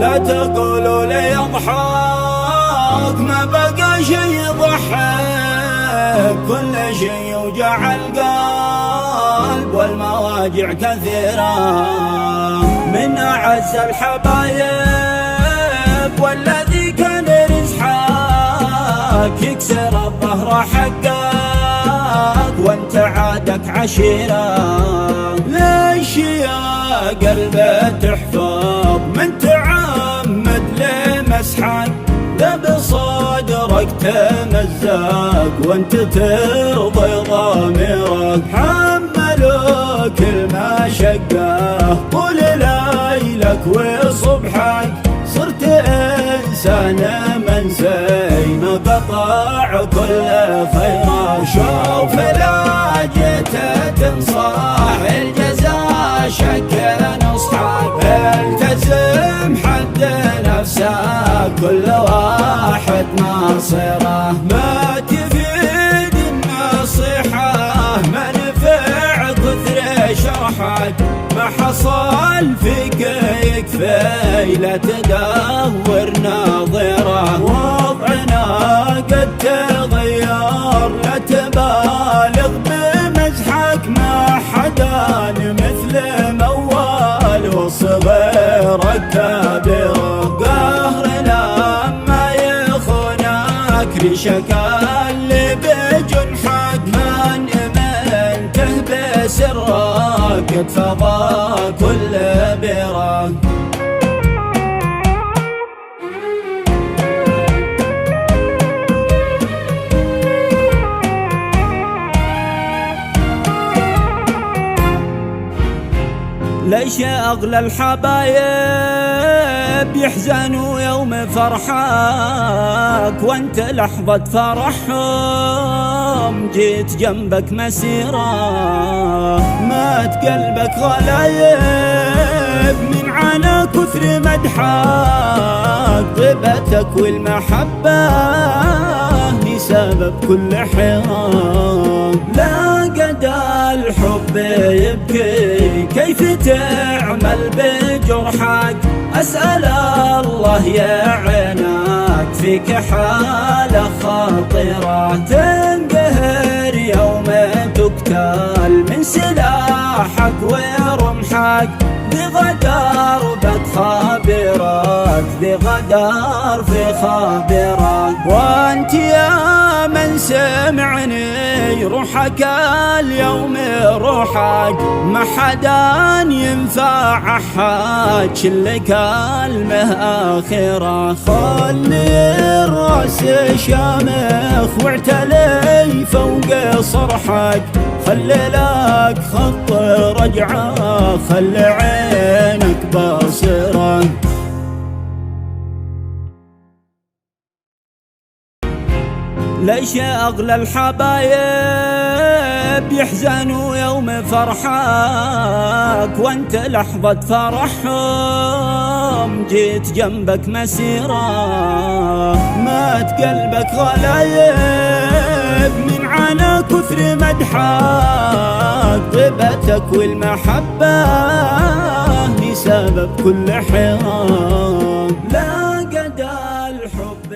لا تقولوا لي اضحك، ما بقى شي يضحك، كل شي يوجع القلب والمواجع كثيرة. من أعز الحبايب والذي كان رزحك يكسر الظهر حقك وانت عادك عشيرة. ليش يا قلبي تحفظ من تعمد لمسحك، ذا بصدرك تمزق وانت ترضي ضميرك. حملوك المشقة طول ليلك وصبحك، صرت إنسان منسي ما قطع كل خيرك. شوف لا جيت تنصح الجزاء شك نصحك، التزم حد نفسك كل واحد مصيره. ما تفيد النصيحة ما نفع كثر شرحك، ما حصل فيك يكفي لا تدور ناظره. وضعنا قد تغير لا تبالغ بمزحك، ما حدا مثل موال وصغيرك كبير. قهرنا ما يخونك ريشك اللي بجنحك، من منته بسرك اتفضى كل بيرك. ليش أغلى الحبايب يحزنوا يوم فرحك، وانت لحظة فرحهم جيت جنبك مسيرة. مات قلبك غلايب من عنا كثر مدحك، طيبتك والمحبة هي سبب كل حيرة. لا قد الحب يبكي كيف تعمل بجرحك، أسأل الله يعينك فيك حالة خطيرة. تنقهر يوم تقتل من سلاحك ورمحك، بغدر بتخابرك بغدر في خابرك. وانت يا من سمعني روحك اليوم روحك، ما حدا ينفع أحد شلك كلمة آخرة. خلي الراس شامخ واعتلي فوق صرحك، خلي لك خط رجعة خلي عينك باصرة. ليش أغلى الحبايب يحزنوا يوم فرحك، وانت لحظة فرحهم جيت جنبك مسيرة. مات قلبك غلايب من عنا كثر مدحك، طيبتك والمحبة هي سبب كل حيرة. لا قد الحب